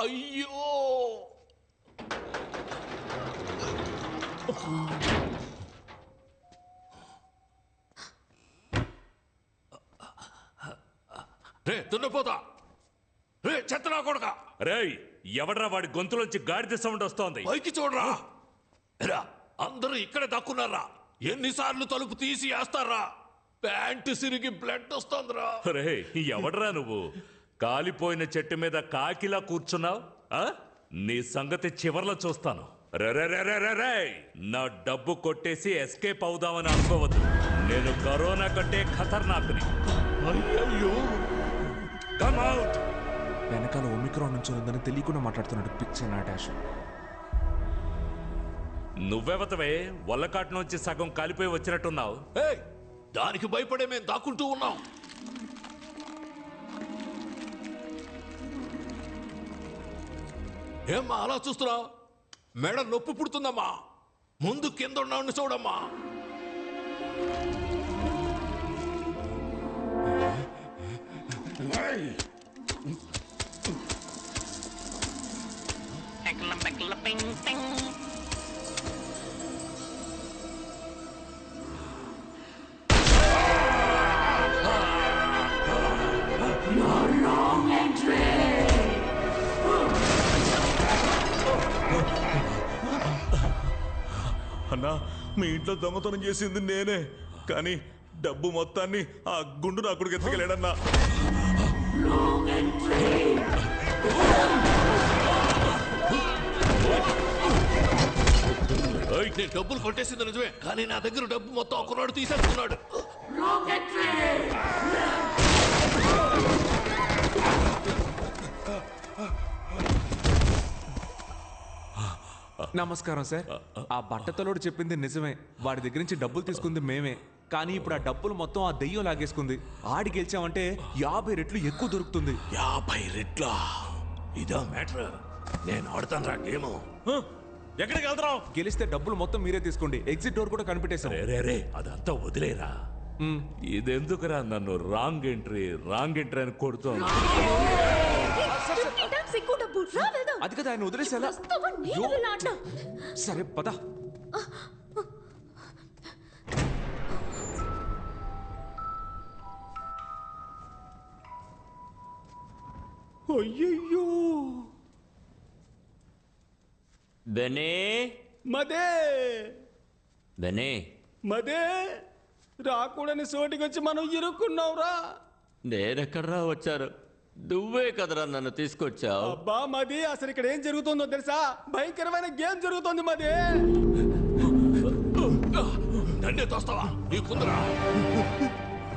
అయ్యో రే దున్నపోతా రే చెత్తనా కొడక రేయ్ ఎవడ్రా వాడి గొంతులోంచి గాడిద సౌండ్ వస్తోంది పైకి చూడరా రా అందరూ ఇక్కడ దక్కున్నారా ఎన్నిసార్లు తలుపు తీసి వేస్తారా ప్యాంటు సిరిగి బ్లడ్ వస్తోందిరా రే ఎవడ్రా నువ్వు కాలిపోయిన చెట్టు మీద కాకిలా కూర్చున్నావు నీ సంగతి చివర్లో చూస్తాను రే నా డబ్బు కొట్టేసి ఎస్కేప్ అవుదామని అనుకోవద్దు నేను కరోనా కంటే ఖతర్నాక్ని అయ్యయ్యో కమ్ అవుట్ వెనకాల ఒమిక్రాన్ నుంచి ఉందని తెలియకుండా మాట్లాడుతున్నాడు పిచ్చ నాటాష్ నువ్వెవతవే వల్లకాటు నుంచి సగం కాలిపోయి వచ్చినట్టున్నావు దానికి భయపడే మేము దాక్కుంటూ ఉన్నాం ఏమ్మా అలా చూస్తున్నావు మెడ నొప్పి పుడుతుందమ్మా ముందు కింద ఉన్నావు చూడమ్మా అన్నా మీ ఇంట్లో దొంగతనం చేసింది నేనే కానీ డబ్బు మొత్తాన్ని ఆ గుండు నా కొడుకు ఎత్తుకెళ్ళాడన్నా నేను డబ్బులు కొట్టేసింది నిజమే కానీ నా దగ్గర డబ్బు మొత్తం ఒకనాడు తీసేస్తున్నాడు నమస్కారం సార్ ఆ బట్టతలోడు చెప్పింది నిజమే వాడి దగ్గర నుంచి డబ్బులు తీసుకుంది మేమే కానీ ఇప్పుడు ఆ డబ్బులు మొత్తం ఆ దెయ్యం లాగేసుకుంది ఆడి గెలిచామంటే 50 రెట్లు ఎక్కువ దొరుకుతుంది 50 రెట్ల ఇదా మ్యాటర్ నేను ఆడతాను రా గేమ్ ఎక్కడికి వెళ్తావు గెలిస్తే డబ్బులు మొత్తం మీరే తీసుకోండి ఎగ్జిట్ డోర్ కూడా కనిపెట్టేశాం రే అదంతా వదిలేరా ఇదెందుకురా నన్ను రాంగ్ ఎంట్రీ అని కొడుతోంది అది కదా ఆయన వదిలేసేలా సరే పద అయ్యయ్యో బెనే మదే బెనే మదే రాకూడని సోటికొచ్చి మనం ఇరుక్కున్నావురా నేనెక్కడ్రా వచ్చారు నువ్వే కదరా నన్ను తీసుకొచ్చావు అబ్బా మది అసలు ఇక్కడ ఏం జరుగుతుందో తెలుసా భయంకరమైన గేమ్ జరుగుతుంది మదే నన్నే తోస్తావా నీకుందరా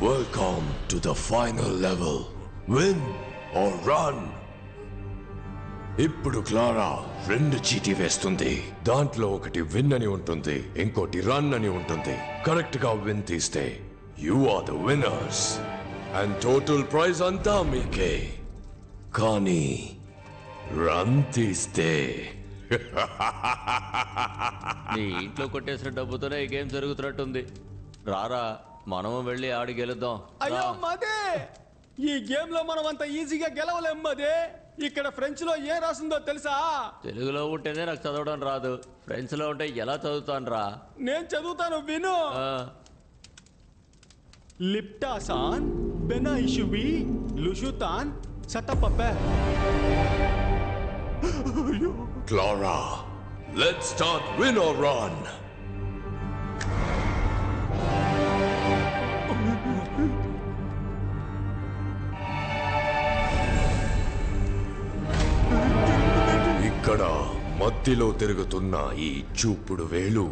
Welcome to the final level. Win or run. ఇప్పుడు క్లారా 2 చీటీ వేస్తుంది దాంట్లో ఒకటి విన్ అని ఉంటుంది ఇంకోటి రన్ అని ఉంటుంది కరెక్ట్ గా విన్ తీస్తే you are the winners and total prize అంతా మీకే కానీ రన్ తీస్తే నీ ఇంట్లో కొట్టేసిన డబ్బుతోనే ఈ గేమ్ జరుగుతున్నట్టుంది రారా మనము వెళ్ళి ఆడి గెలుద్దాం అయ్యో మదే ఈ గేమ్ లో మనం అంత ఈజీగా గెలవలేం మదే ఇక్కడ ఫ్రెంచ్ లో ఏం రాసిందో తెలుసా తెలుగులో ఉంటేనే నాకు చదవడం రాదు ఫ్రెంచ్ లో ఉంటే ఎలా చదువుతాను రా నేను చదువుతాను విను లిప్టాసాన్ బెనాయిషుబి లుషుతాన్ సతపపే Clara, let's start win or run. ఇక్కడ మధ్యలో తిరుగుతున్న ఈ చూపుడు వేలు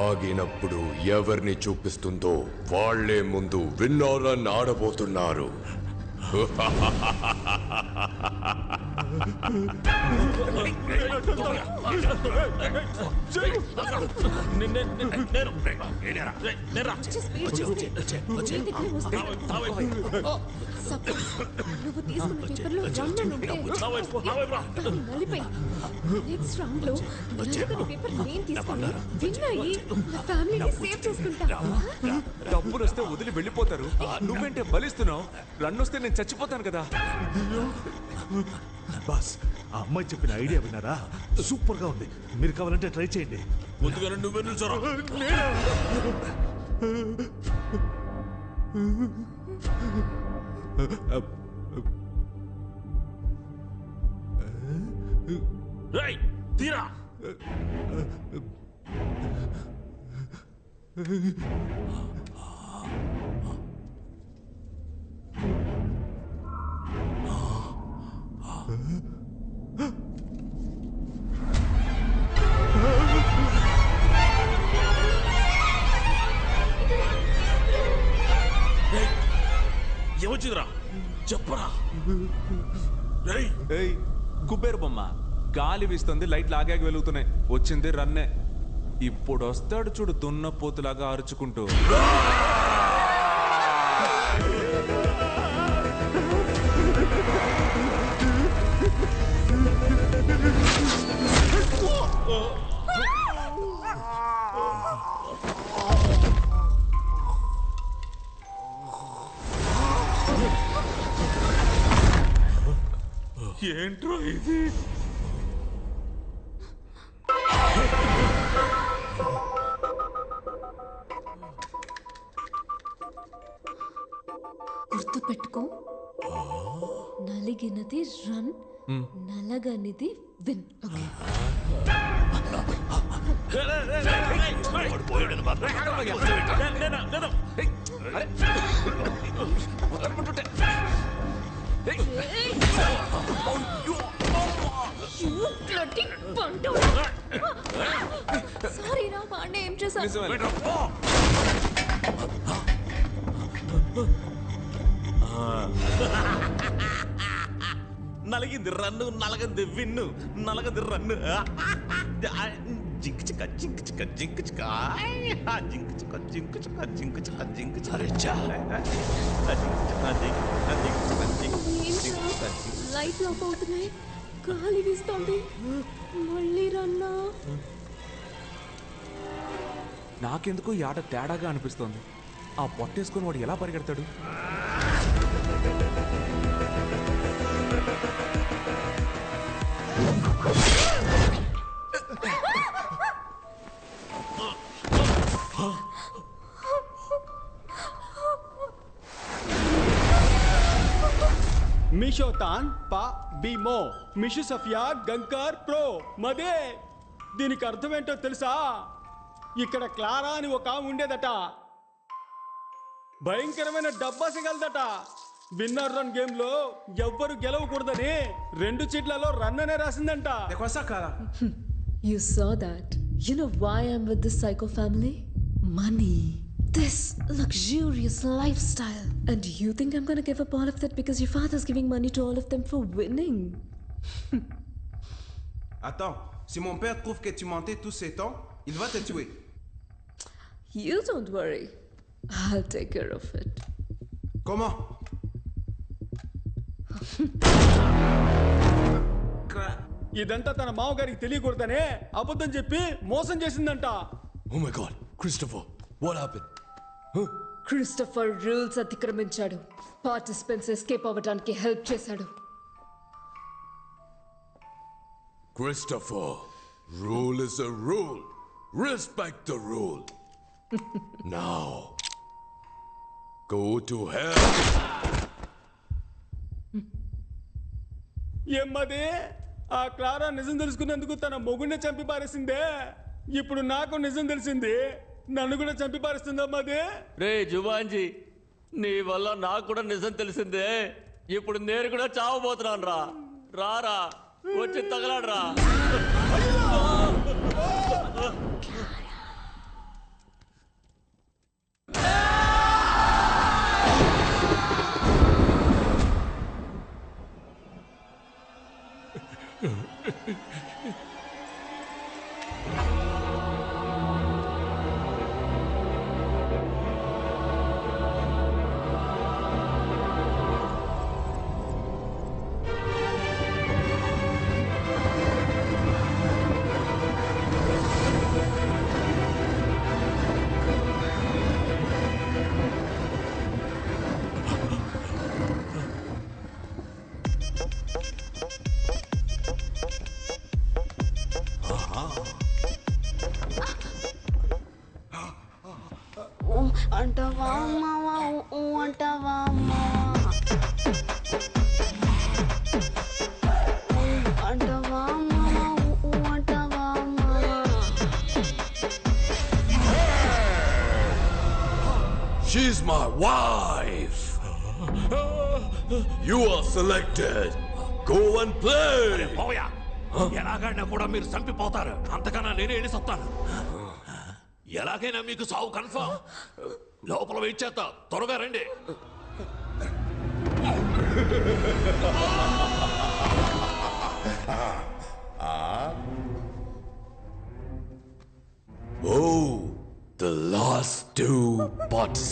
ఆగినప్పుడు ఎవరిని చూపిస్తుందో వాళ్లే ముందు విన్ ఆర్ రన్ ఆడబోతున్నారు నువ్వు తీసుకున్న పేపర్లో రన్ అని ఉంటే నెక్స్ట్ రౌండ్ లో పేపర్ నేను తీసుకొని విన్ అయ్యి నా ఫ్యామిలీని సేవ్ చేసుకుంటా డబ్బులు వస్తే వదిలి వెళ్ళిపోతారు నువ్వేంటే బలిస్తున్నావు రన్ వస్తే నేను చచ్చిపోతాను కదా బాస్ ఆ అమ్మాయి చెప్పిన ఐడియా విన్నారా? సూపర్ గా ఉంది. మీరు కావాలంటే ట్రై చేయండి. ముందుగా నువ్వే నిల్చోరా. రేయ్, తీరా. ఏమొచ్చిందిరా చెప్పరా. ఏయ్ కుబేరు బొమ్మ, గాలి వీస్తుంది, లైట్లు ఆగాక వెలుగుతున్నాయి. వచ్చింది రన్నే. ఇప్పుడు వస్తాడు చూడు దున్నపోతులాగా అరుచుకుంటూ. ఏంట్రా ఇది? గుర్తు పెట్టుకో, నలిగినది రన్, నలగనిది విన్. ఓకే? సారీ రా పాండే, ఏం చేశాను? నలిగింది రన్ను, నలగంది విన్ను, నలగంది రన్ను. జింక్ చిక్క జింక్ చిక్క జింక్ చిక్క జింక్ చిక్క జింక్ చిక్క జింక్ చిక్క జింక్ చిక్క. లైట్ ఆఫ్ అవుతున్నాయి, గాలి వీస్తోంది, మళ్ళీ రన్నా. నాకెందుకు ఈ ఆట తేడాగా అనిపిస్తోంది. ఆ పొట్టేసుకొని వాడు ఎలా పరిగెడతాడు? మిషోతాన్ పా బీమో మిషు సఫియా గంకార్ ప్రో మదే. దీనికి అర్థం ఏంటో తెలుసా? ఇక్కడ క్లారా అని ఒక ఆమె ఉండేదట. భయంకరమైన డబ్బాసగలదట. విన్నర్ రన్ గేమ్ లో ఎవ్వరు గెలవకూడదని 2 చీట్లలో రన్ అనే రాసిందంట. You saw that. You know why I'm with this psycho family? Money. This luxurious lifestyle. And you think I'm gonna give up all of that because your father's giving money to all of them for winning? Attends, si mon père trouve que tu mentais tous ces temps, il va te tuer. You don't worry. I'll take care of it. Comment? ఇదంతా తన మామగారికి తెలియకూడదనే అబద్ధం చెప్పి మోసం చేసిందంట. Oh my god, Christopher, what happened? Christopher rules అతిక్రమించాడు. Participants escape అవ్వడానికి help చేశాడు. Christopher, rule is a rule. Respect the rule. Now, go to hell. ఏమ్మది? ఆ క్లారా నిజం తెలుసుకున్నందుకు తన మొగుడిని చంపి పారేసిందే. ఇప్పుడు నాకు నిజం తెలిసింది, నన్ను కూడా చంపి పారేస్తుందమ్మది. రే జుబాంజీ, నీ వల్ల నాకు కూడా నిజం తెలిసిందే. ఇప్పుడు నేను కూడా చావబోతున్నాను రా. రారా, వచ్చి తగలాడరా. my wife. You are selected. Go and play. పోయా ఎలాగైనా కూడా మీరు చంపిపోతారు, అంతకన్నా నేనే వెళ్ళి చెప్తాను. ఎలాగైనా మీకు సావు కన్ఫర్మ్. లోపల వెయిట్ చేస్తా, త్వరగా రండి. Oh, the last two participants.